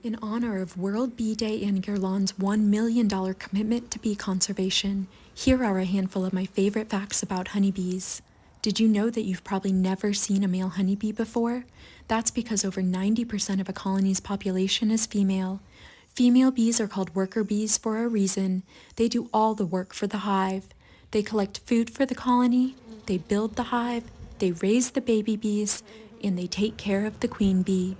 In honor of World Bee Day and Guerlain's $1 million commitment to bee conservation, here are a handful of my favorite facts about honeybees. Did you know that you've probably never seen a male honeybee before? That's because over 90% of a colony's population is female. Female bees are called worker bees for a reason. They do all the work for the hive. They collect food for the colony, they build the hive, they raise the baby bees, and they take care of the queen bee.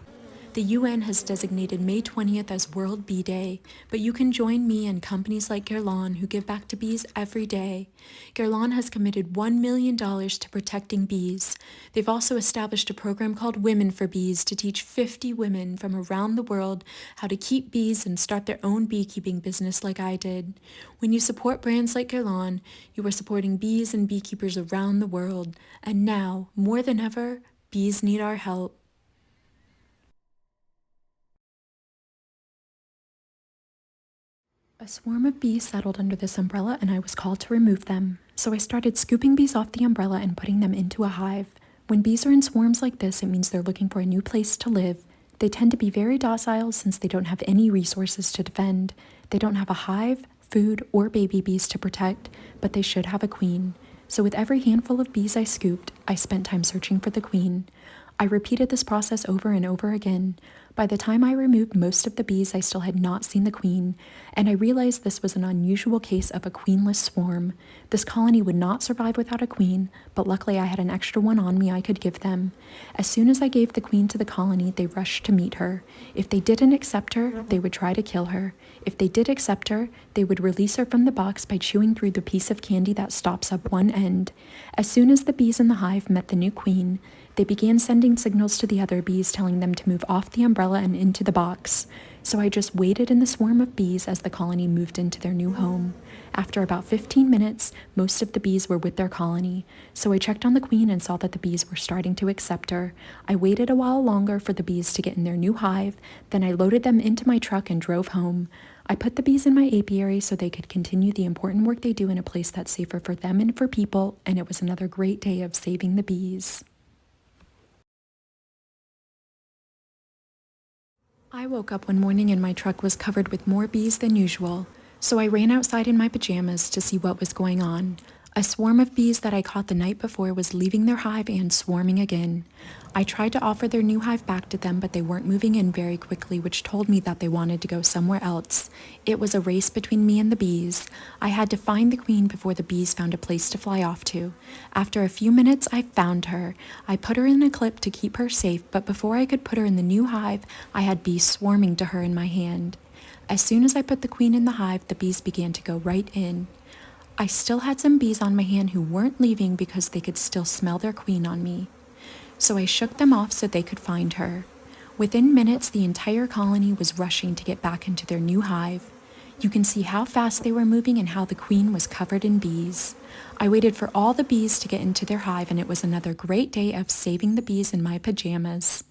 The UN has designated May 20th as World Bee Day, but you can join me and companies like Guerlain who give back to bees every day. Guerlain has committed $1 million to protecting bees. They've also established a program called Women for Bees to teach 50 women from around the world how to keep bees and start their own beekeeping business like I did. When you support brands like Guerlain, you are supporting bees and beekeepers around the world. And now, more than ever, bees need our help. A swarm of bees settled under this umbrella and I was called to remove them. So I started scooping bees off the umbrella and putting them into a hive. When bees are in swarms like this, it means they're looking for a new place to live. They tend to be very docile since they don't have any resources to defend. They don't have a hive, food, or baby bees to protect, but they should have a queen. So with every handful of bees I scooped, I spent time searching for the queen. I repeated this process over and over again. By the time I removed most of the bees, I still had not seen the queen, and I realized this was an unusual case of a queenless swarm. This colony would not survive without a queen, but luckily I had an extra one on me I could give them. As soon as I gave the queen to the colony, they rushed to meet her. If they didn't accept her, they would try to kill her. If they did accept her, they would release her from the box by chewing through the piece of candy that stops up one end. As soon as the bees in the hive met the new queen, they began sending signals to the other bees telling them to move off the umbrella and into the box. So I just waited in the swarm of bees as the colony moved into their new home. After about 15 minutes, most of the bees were with their colony. So I checked on the queen and saw that the bees were starting to accept her. I waited a while longer for the bees to get in their new hive, then I loaded them into my truck and drove home. I put the bees in my apiary so they could continue the important work they do in a place that's safer for them and for people, and it was another great day of saving the bees. I woke up one morning and my truck was covered with more bees than usual, so I ran outside in my pajamas to see what was going on. A swarm of bees that I caught the night before was leaving their hive and swarming again. I tried to offer their new hive back to them, but they weren't moving in very quickly, which told me that they wanted to go somewhere else. It was a race between me and the bees. I had to find the queen before the bees found a place to fly off to. After a few minutes, I found her. I put her in a clip to keep her safe, but before I could put her in the new hive, I had bees swarming to her in my hand. As soon as I put the queen in the hive, the bees began to go right in. I still had some bees on my hand who weren't leaving because they could still smell their queen on me. So I shook them off so they could find her. Within minutes, the entire colony was rushing to get back into their new hive. You can see how fast they were moving and how the queen was covered in bees. I waited for all the bees to get into their hive, and it was another great day of saving the bees in my pajamas.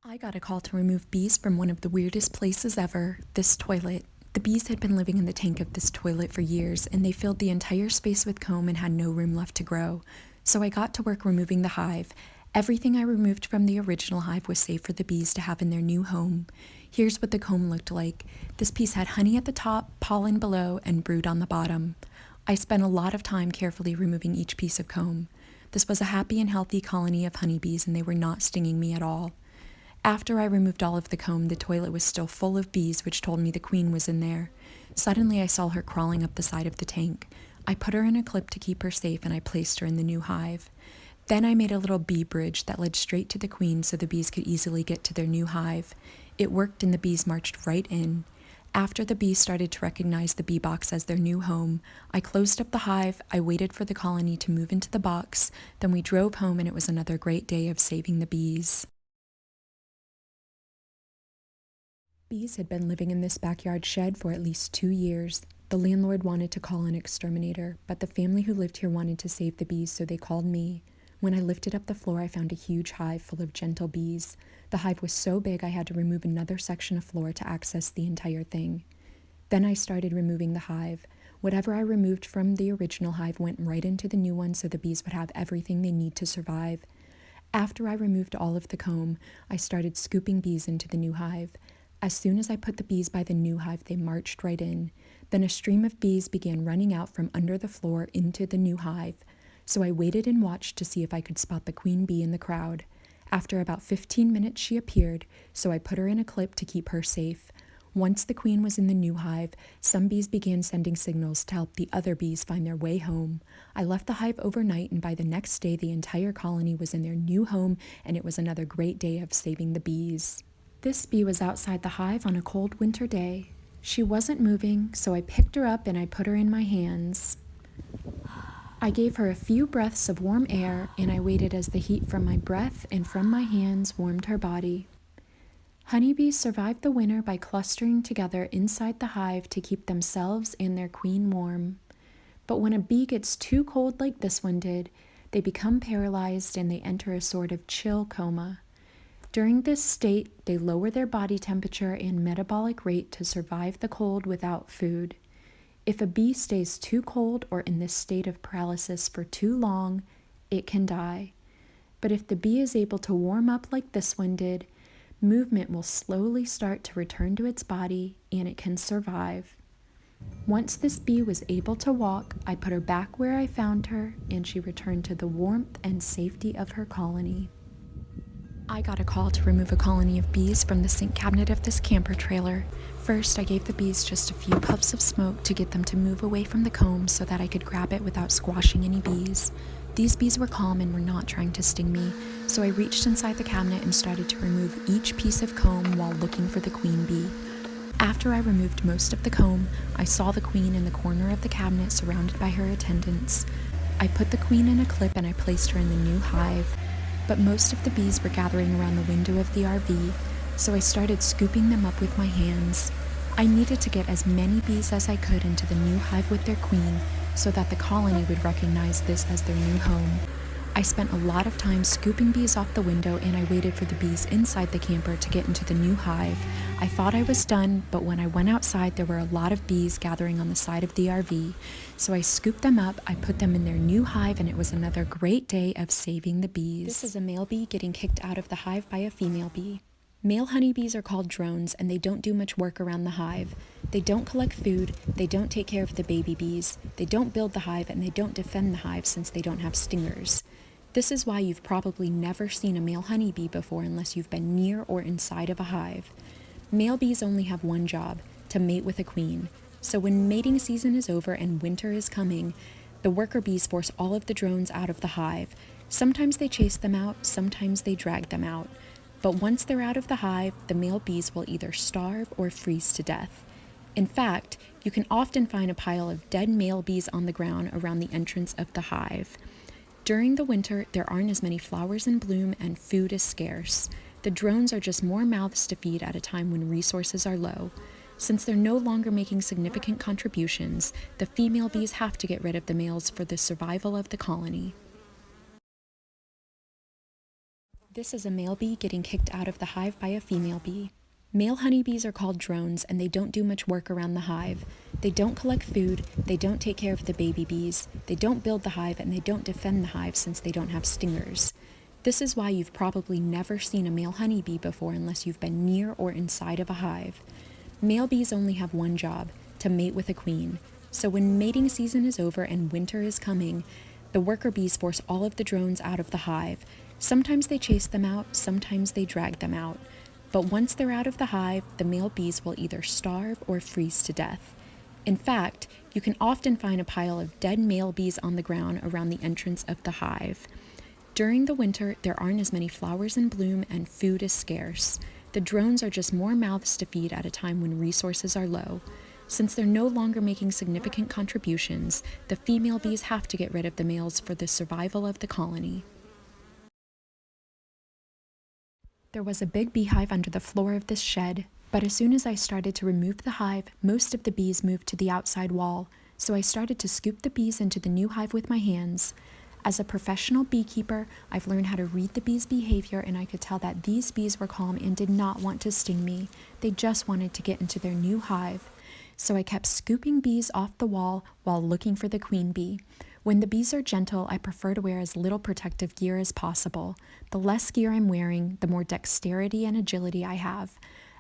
I got a call to remove bees from one of the weirdest places ever, this toilet. The bees had been living in the tank of this toilet for years, and they filled the entire space with comb and had no room left to grow. So I got to work removing the hive. Everything I removed from the original hive was safe for the bees to have in their new home. Here's what the comb looked like. This piece had honey at the top, pollen below, and brood on the bottom. I spent a lot of time carefully removing each piece of comb. This was a happy and healthy colony of honeybees, and they were not stinging me at all. After I removed all of the comb, the toilet was still full of bees, which told me the queen was in there. Suddenly, I saw her crawling up the side of the tank. I put her in a clip to keep her safe, and I placed her in the new hive. Then I made a little bee bridge that led straight to the queen so the bees could easily get to their new hive. It worked, and the bees marched right in. After the bees started to recognize the bee box as their new home, I closed up the hive, I waited for the colony to move into the box, then we drove home, and it was another great day of saving the bees. Bees had been living in this backyard shed for at least 2 years. The landlord wanted to call an exterminator, but the family who lived here wanted to save the bees, so they called me. When I lifted up the floor, I found a huge hive full of gentle bees. The hive was so big I had to remove another section of floor to access the entire thing. Then I started removing the hive. Whatever I removed from the original hive went right into the new one so the bees would have everything they need to survive. After I removed all of the comb, I started scooping bees into the new hive. As soon as I put the bees by the new hive, they marched right in. Then a stream of bees began running out from under the floor into the new hive. So I waited and watched to see if I could spot the queen bee in the crowd. After about 15 minutes, she appeared, so I put her in a clip to keep her safe. Once the queen was in the new hive, some bees began sending signals to help the other bees find their way home. I left the hive overnight, and by the next day, the entire colony was in their new home, and it was another great day of saving the bees. This bee was outside the hive on a cold winter day. She wasn't moving, so I picked her up and I put her in my hands. I gave her a few breaths of warm air, and I waited as the heat from my breath and from my hands warmed her body. Honeybees survive the winter by clustering together inside the hive to keep themselves and their queen warm. But when a bee gets too cold like this one did, they become paralyzed and they enter a sort of chill coma. During this state, they lower their body temperature and metabolic rate to survive the cold without food. If a bee stays too cold or in this state of paralysis for too long, it can die. But if the bee is able to warm up like this one did, movement will slowly start to return to its body and it can survive. Once this bee was able to walk, I put her back where I found her, and she returned to the warmth and safety of her colony. I got a call to remove a colony of bees from the sink cabinet of this camper trailer. First, I gave the bees just a few puffs of smoke to get them to move away from the comb so that I could grab it without squashing any bees. These bees were calm and were not trying to sting me, so I reached inside the cabinet and started to remove each piece of comb while looking for the queen bee. After I removed most of the comb, I saw the queen in the corner of the cabinet surrounded by her attendants. I put the queen in a clip and I placed her in the new hive, but most of the bees were gathering around the window of the RV, so I started scooping them up with my hands. I needed to get as many bees as I could into the new hive with their queen so that the colony would recognize this as their new home. I spent a lot of time scooping bees off the window, and I waited for the bees inside the camper to get into the new hive. I thought I was done, but when I went outside, there were a lot of bees gathering on the side of the RV. So I scooped them up, I put them in their new hive, and it was another great day of saving the bees. This is a male bee getting kicked out of the hive by a female bee. Male honeybees are called drones, and they don't do much work around the hive. They don't collect food, they don't take care of the baby bees, they don't build the hive, and they don't defend the hive since they don't have stingers. This is why you've probably never seen a male honeybee before unless you've been near or inside of a hive. Male bees only have one job, to mate with a queen. So when mating season is over and winter is coming, the worker bees force all of the drones out of the hive. Sometimes they chase them out, sometimes they drag them out. But once they're out of the hive, the male bees will either starve or freeze to death. In fact, you can often find a pile of dead male bees on the ground around the entrance of the hive. During the winter, there aren't as many flowers in bloom and food is scarce. The drones are just more mouths to feed at a time when resources are low. Since they're no longer making significant contributions, the female bees have to get rid of the males for the survival of the colony. This is a male bee getting kicked out of the hive by a female bee. Male honeybees are called drones, and they don't do much work around the hive. They don't collect food, they don't take care of the baby bees, they don't build the hive, and they don't defend the hive since they don't have stingers. This is why you've probably never seen a male honeybee before unless you've been near or inside of a hive. Male bees only have one job, to mate with a queen. So when mating season is over and winter is coming, the worker bees force all of the drones out of the hive. Sometimes they chase them out, sometimes they drag them out. But once they're out of the hive, the male bees will either starve or freeze to death. In fact, you can often find a pile of dead male bees on the ground around the entrance of the hive. During the winter, there aren't as many flowers in bloom and food is scarce. The drones are just more mouths to feed at a time when resources are low. Since they're no longer making significant contributions, the female bees have to get rid of the males for the survival of the colony. There was a big beehive under the floor of this shed, but as soon as I started to remove the hive, most of the bees moved to the outside wall, so I started to scoop the bees into the new hive with my hands. As a professional beekeeper, I've learned how to read the bees' behavior, and I could tell that these bees were calm and did not want to sting me. They just wanted to get into their new hive. So I kept scooping bees off the wall while looking for the queen bee. When the bees are gentle, I prefer to wear as little protective gear as possible. The less gear I'm wearing, the more dexterity and agility I have.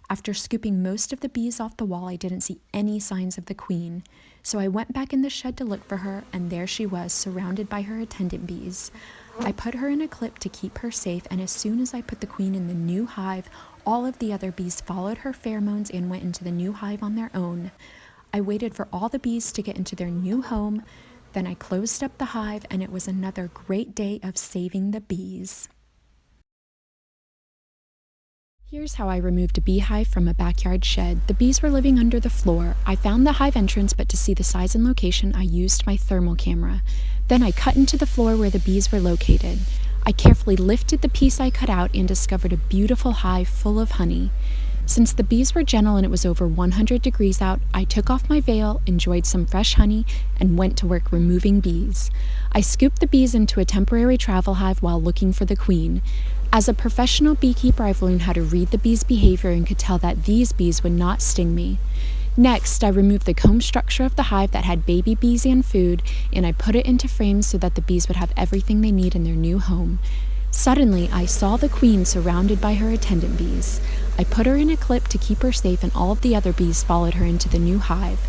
After scooping most of the bees off the wall, I didn't see any signs of the queen. So I went back in the shed to look for her, and there she was, surrounded by her attendant bees. I put her in a clip to keep her safe, and as soon as I put the queen in the new hive, all of the other bees followed her pheromones and went into the new hive on their own. I waited for all the bees to get into their new home. Then I closed up the hive, and it was another great day of saving the bees. Here's how I removed a beehive from a backyard shed. The bees were living under the floor. I found the hive entrance, but to see the size and location, I used my thermal camera. Then I cut into the floor where the bees were located. I carefully lifted the piece I cut out and discovered a beautiful hive full of honey. Since the bees were gentle and it was over 100 degrees out, I took off my veil, enjoyed some fresh honey, and went to work removing bees. I scooped the bees into a temporary travel hive while looking for the queen. As a professional beekeeper, I've learned how to read the bees' behavior and could tell that these bees would not sting me. Next, I removed the comb structure of the hive that had baby bees and food, and I put it into frames so that the bees would have everything they need in their new home. Suddenly, I saw the queen surrounded by her attendant bees. I put her in a clip to keep her safe, and all of the other bees followed her into the new hive.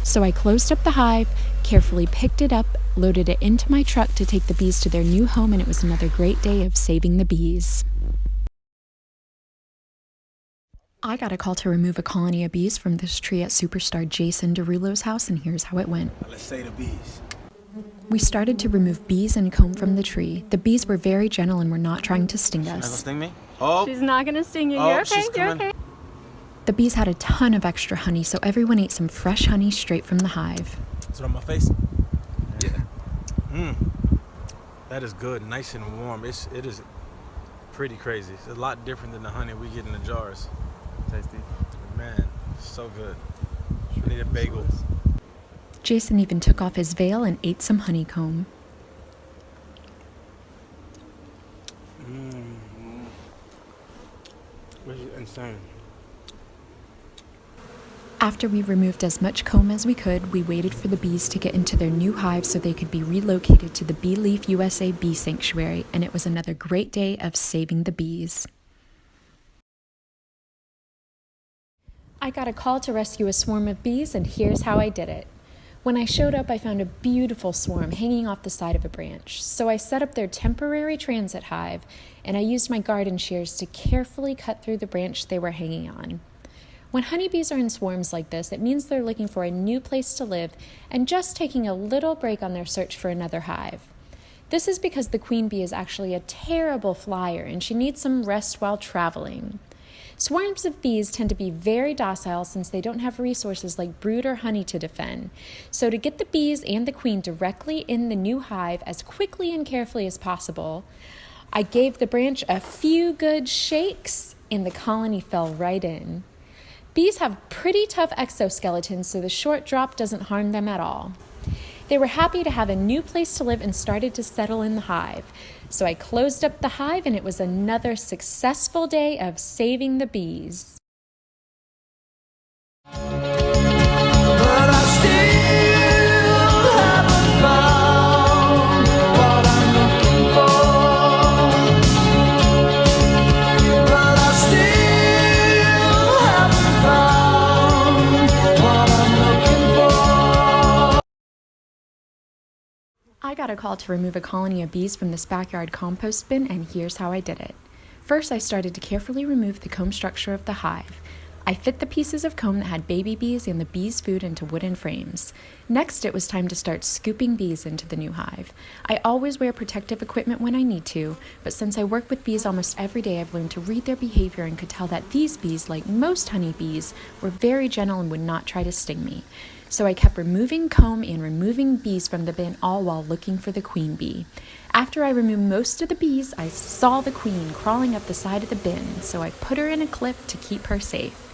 So I closed up the hive, carefully picked it up, loaded it into my truck to take the bees to their new home, and it was another great day of saving the bees. I got a call to remove a colony of bees from this tree at superstar Jason Derulo's house, and here's how it went. Let's say the bees. We started to remove bees and comb from the tree. The bees were very gentle and were not trying to sting She's not gonna us. sting me? Oh, She's not gonna sting you. Oh, You're okay. she's You're coming. okay. The bees had a ton of extra honey, so everyone ate some fresh honey straight from the hive. is it on my face? Yeah. That is good, nice and warm. It is pretty crazy. It's a lot different than the honey we get in the jars. Tasty. Man, so good. I need a bagel. Jason even took off his veil and ate some honeycomb. This is insane. After we removed as much comb as we could, we waited for the bees to get into their new hive so they could be relocated to the Bee Leaf USA Bee Sanctuary, and it was another great day of saving the bees. I got a call to rescue a swarm of bees, and here's how I did it. When I showed up, I found a beautiful swarm hanging off the side of a branch. So I set up their temporary transit hive, and I used my garden shears to carefully cut through the branch they were hanging on. When honeybees are in swarms like this, it means they're looking for a new place to live and just taking a little break on their search for another hive. This is because the queen bee is actually a terrible flyer and she needs some rest while traveling. Swarms of bees tend to be very docile since they don't have resources like brood or honey to defend. So to get the bees and the queen directly in the new hive as quickly and carefully as possible, I gave the branch a few good shakes and the colony fell right in. Bees have pretty tough exoskeletons, so the short drop doesn't harm them at all. They were happy to have a new place to live and started to settle in the hive. So I closed up the hive, and it was another successful day of saving the bees. But I still haven't found what I'm looking for. But I still haven't found what I'm looking for. I got a call to remove a colony of bees from this backyard compost bin, and here's how I did it. First, I started to carefully remove the comb structure of the hive. I fit the pieces of comb that had baby bees and the bees' food into wooden frames. Next, it was time to start scooping bees into the new hive. I always wear protective equipment when I need to, but since I work with bees almost every day, I've learned to read their behavior and could tell that these bees, like most honeybees, were very gentle and would not try to sting me. So I kept removing comb and removing bees from the bin, all while looking for the queen bee. After I removed most of the bees, I saw the queen crawling up the side of the bin, so I put her in a clip to keep her safe.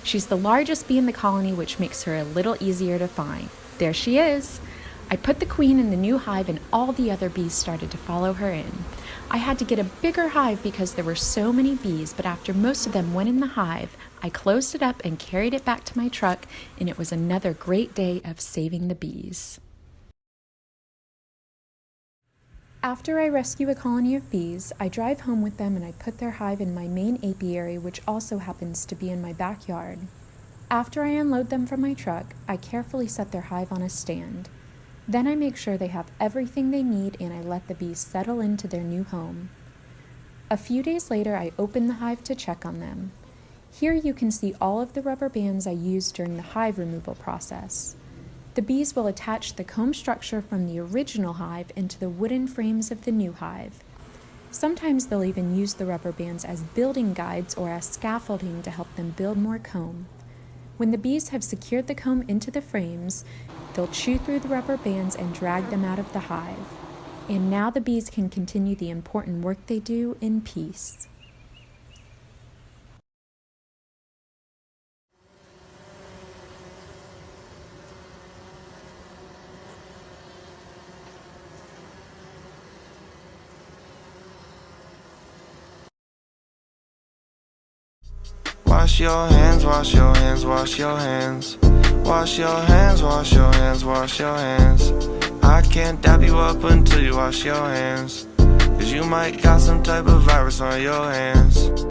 She's the largest bee in the colony, which makes her a little easier to find. There she is. I put the queen in the new hive, and all the other bees started to follow her in. I had to get a bigger hive because there were so many bees, but after most of them went in the hive, I closed it up and carried it back to my truck, and it was another great day of saving the bees. After I rescue a colony of bees, I drive home with them and I put their hive in my main apiary, which also happens to be in my backyard. After I unload them from my truck, I carefully set their hive on a stand. Then I make sure they have everything they need and I let the bees settle into their new home. A few days later, I open the hive to check on them. Here you can see all of the rubber bands I used during the hive removal process. The bees will attach the comb structure from the original hive into the wooden frames of the new hive. Sometimes they'll even use the rubber bands as building guides or as scaffolding to help them build more comb. When the bees have secured the comb into the frames, they'll chew through the rubber bands and drag them out of the hive. And now the bees can continue the important work they do in peace. Wash your hands, wash your hands, wash your hands. Wash your hands, wash your hands, wash your hands. I can't dap you up until you wash your hands, 'cause you might got some type of virus on your hands.